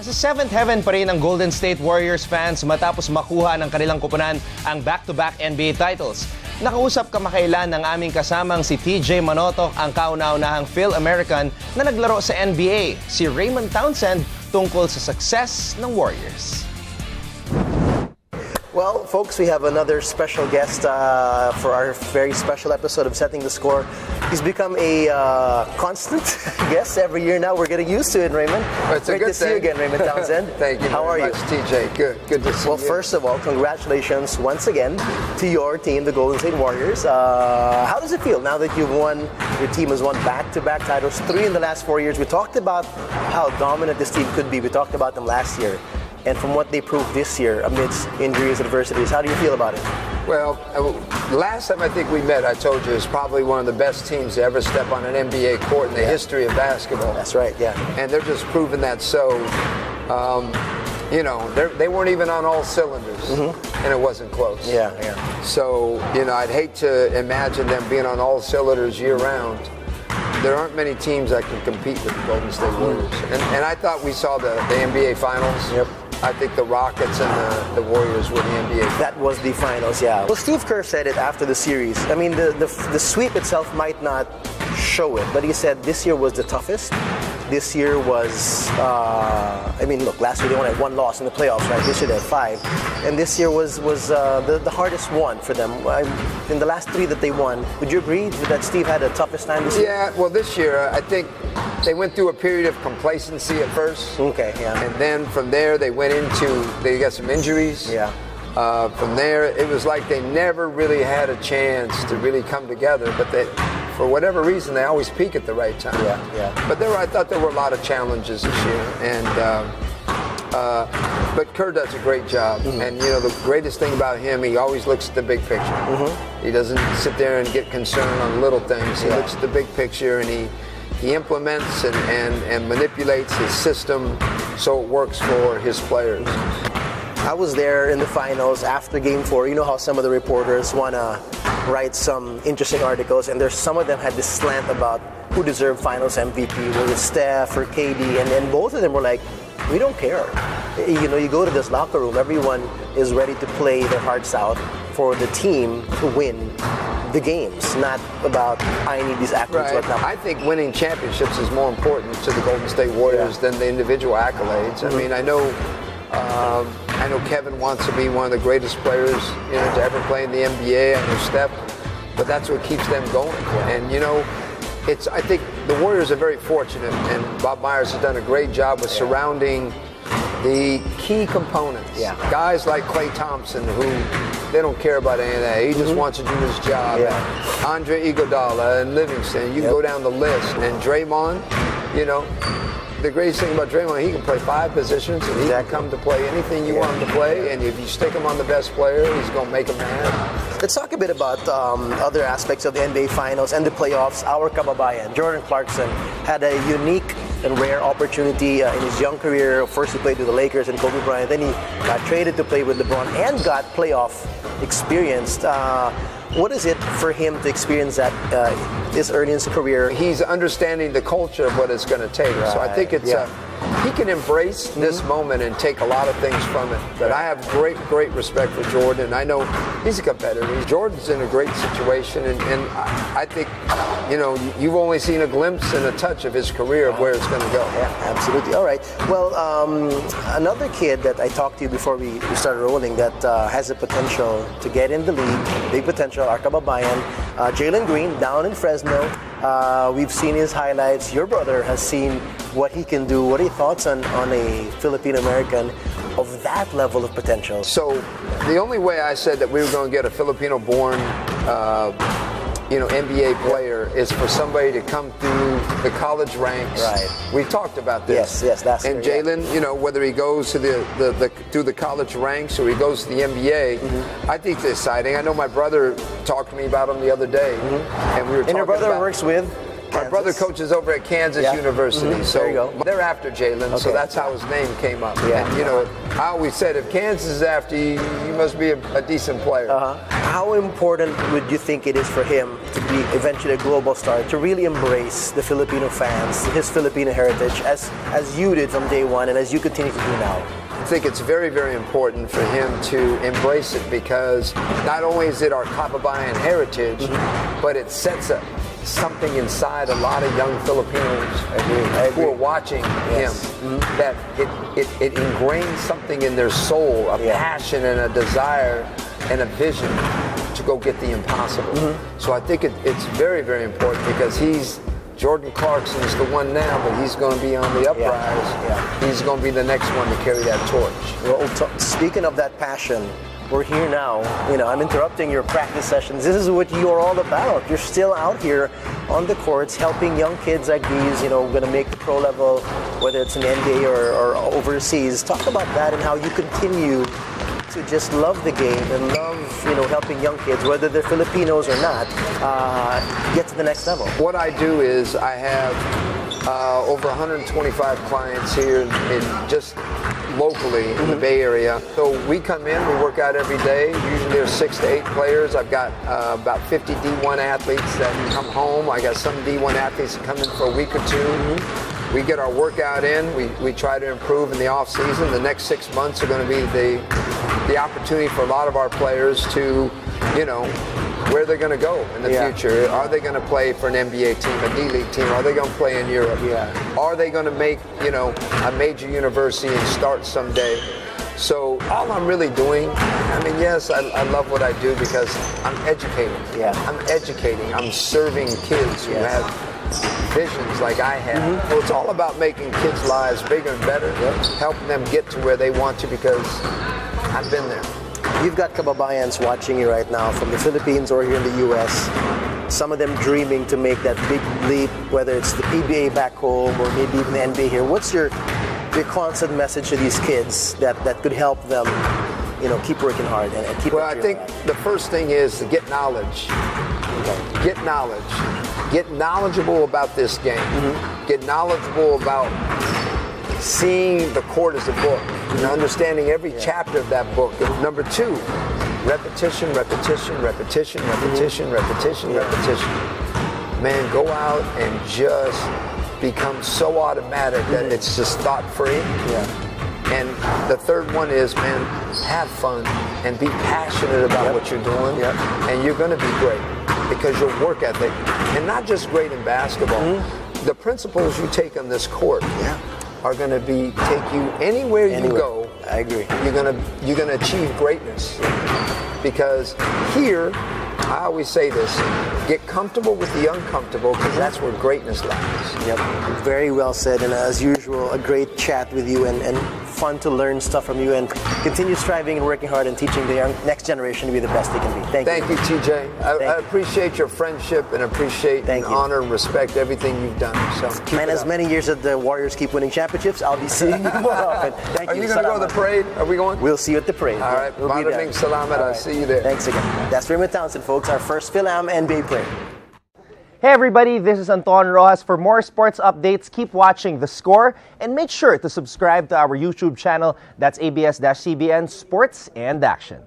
Nasa 7th heaven pa rin ang Golden State Warriors fans matapos makuha ng kanilang kupunan ang back-to-back NBA titles. Nakausap kamakailan ng aming kasamang si TJ Manotoc, ang kauna-unahang Fil-American na naglaro sa NBA, si Raymond Townsend, tungkol sa success ng Warriors. Well, folks, we have another special guest for our very special episode of Setting the Score. He's become a constant guest every year now. We're getting used to it, Raymond. It's Great to see you again, Raymond Townsend. Thank you. How are you? TJ? Good to see you. Well, first of all, congratulations once again to your team, the Golden State Warriors. How does it feel now that you've won? Your team has won back-to-back titles, 3 in the last 4 years. We talked about how dominant this team could be. We talked about them last year. And from what they proved this year amidst injuries and adversities, how do you feel about it? Well, last time I think we met, I told you, it's probably one of the best teams to ever step on an NBA court in the history of basketball. That's right, yeah. And they're just proving that so. You know, they weren't even on all cylinders, and it wasn't close. Yeah. So, you know, I'd hate to imagine them being on all cylinders year-round. There aren't many teams that can compete with the Golden State Warriors. And I thought we saw the NBA Finals. Yep. I think the Rockets and the Warriors were the NBA Finals. That was the Finals, yeah. Well, Steve Kerr said it after the series. I mean, the sweep itself might not show it, but he said this year was the toughest. This year was, I mean, look, last year they only had 1 loss in the playoffs, right? This year they had 5. And this year was the hardest one for them. In the last 3 that they won, would you agree that Steve had the toughest time this year? Yeah, well, this year, I think they went through a period of complacency at first. Okay, yeah. And then from there, they got some injuries. Yeah. From there, it was like they never really had a chance to really come together, but for whatever reason, they always peak at the right time. Yeah. But I thought there were a lot of challenges this year, and but Kerr does a great job. And you know, the greatest thing about him, he always looks at the big picture. He doesn't sit there and get concerned on little things. He looks at the big picture, and he implements and manipulates his system so it works for his players. I was there in the finals after Game 4. You know how some of the reporters want to write some interesting articles, and some of them had this slant about who deserved Finals MVP, whether it's Steph or KD, and then both of them were like, we don't care. You know, you go to this locker room, everyone is ready to play their hearts out for the team to win the games, not about I need these accolades. Right. I think winning championships is more important to the Golden State Warriors than the individual accolades. I mean, I know Kevin wants to be one of the greatest players, you know, to ever play in the NBA. I know Steph, but that's what keeps them going. And you know, I think the Warriors are very fortunate, and Bob Myers has done a great job with surrounding the key components. Yeah. Guys like Klay Thompson, who they don't care about any of that. He just wants to do his job. Yeah. Andre Iguodala and Livingston. You can go down the list. And Draymond, you know, the greatest thing about Draymond, he can play 5 positions, and he can come to play anything you want him to play. And if you stick him on the best player, he's going to make him mad. Let's talk a bit about other aspects of the NBA Finals and the playoffs. Our kababayan, Jordan Clarkson, had a unique and rare opportunity in his young career. First he played with the Lakers and Kobe Bryant. Then he got traded to play with LeBron and got playoff experience. What is it for him to experience that this early in his career? He's understanding the culture of what it's going to take. Right. So I think it's he can embrace this moment and take a lot of things from it. But I have great respect for Jordan. I know he's a competitor. Jordan's in a great situation, and I think, you know, you've only seen a glimpse and a touch of his career of where it's going to go. Yeah, absolutely. All right. Well, another kid that I talked to you before we started rolling that has the potential to get in the league, big potential, our kababayan, Jalen Green down in Fresno. We've seen his highlights. Your brother has seen what he can do. What are your thoughts on a Filipino-American of that level of potential? So the only way I said that we were going to get a Filipino-born NBA player is for somebody to come through the college ranks. Right. We talked about this. Yes, that's and Jalen, you know, whether he goes to through the college ranks or he goes to the NBA, I think it's exciting. I know my brother talked to me about him the other day, and we were talking. And your brother about, works with My brother coaches over at Kansas University, so there you go. they're after Jalen, so that's how his name came up. Yeah. And, you know, I always said, if Kansas is after you, you must be a decent player. How important would you think it is for him to be eventually a global star, to really embrace the Filipino fans, his Filipino heritage, as you did from day one and as you continue to do now? I think it's very, very important for him to embrace it, because not only is it our Kababayan heritage, but it sets up something inside a lot of young Filipinos who are watching him, that it ingrains something in their soul, a passion and a desire and a vision to go get the impossible. So I think it's very, very important, because Jordan Clarkson's the one now, but he's going to be on the uprise. He's going to be the next one to carry that torch. Well, speaking of that passion, we're here now. You know, I'm interrupting your practice sessions. This is what you're all about. You're still out here on the courts helping young kids like these, you know, going to make the pro level, whether it's in the NBA or overseas. Talk about that and how you continue to just love the game and love, you know, helping young kids, whether they're Filipinos or not, get to the next level. What I do is I have over 125 clients here in just locally in the Bay Area. So we come in, we work out every day. Usually there's 6 to 8 players. I've got about 50 D1 athletes that come home. I got some D1 athletes that come in for a week or two. We get our workout in. We try to improve in the off season. The next 6 months are going to be the opportunity for a lot of our players to, you know, where they're going to go in the future. Are they going to play for an NBA team, a D-League team? Are they going to play in Europe? Are they going to make, you know, a major university and start someday? So all I'm really doing, I mean, yes, I love what I do because I'm educating. I'm educating. I'm serving kids who have visions like I have. So it's all about making kids' lives bigger and better, helping them get to where they want to, because I've been there. You've got kababayans watching you right now from the Philippines or here in the U.S. Some of them dreaming to make that big leap, whether it's the PBA back home or maybe even the NBA here. What's your constant message to these kids that could help them, you know, keep working hard and keep? Well, I think the first thing is to get knowledge. Get knowledge. Get knowledgeable about this game. Get knowledgeable about seeing the court as a book and understanding every chapter of that book. And number 2, repetition, repetition, repetition, repetition, repetition, repetition. Man, go out and just become so automatic that it's just thought-free. And the third one is, man, have fun and be passionate about what you're doing, and you're going to be great because your work ethic, and not just great in basketball, the principles you take on this court are going to take you anywhere you go. I agree. You're gonna achieve greatness, because here, I always say this: get comfortable with the uncomfortable, because that's where greatness lies. Very well said, and as usual, a great chat with you, and fun to learn stuff from you, and continue striving and working hard and teaching the next generation to be the best they can be. Thank you. Thank you, TJ. I appreciate your friendship and appreciate and honor and respect everything you've done. So, and as many years that the Warriors keep winning championships, I'll be seeing you more often. Thank you. Are you going to go to the parade? Are we going? We'll see you at the parade. All right. We'll be there. Salamat. I'll see you there. Thanks again. That's Raymond Townsend, folks, our first Fil-am NBA player. Hey everybody, this is Anton Rojas. For more sports updates, keep watching The Score and make sure to subscribe to our YouTube channel. That's ABS-CBN Sports and Action.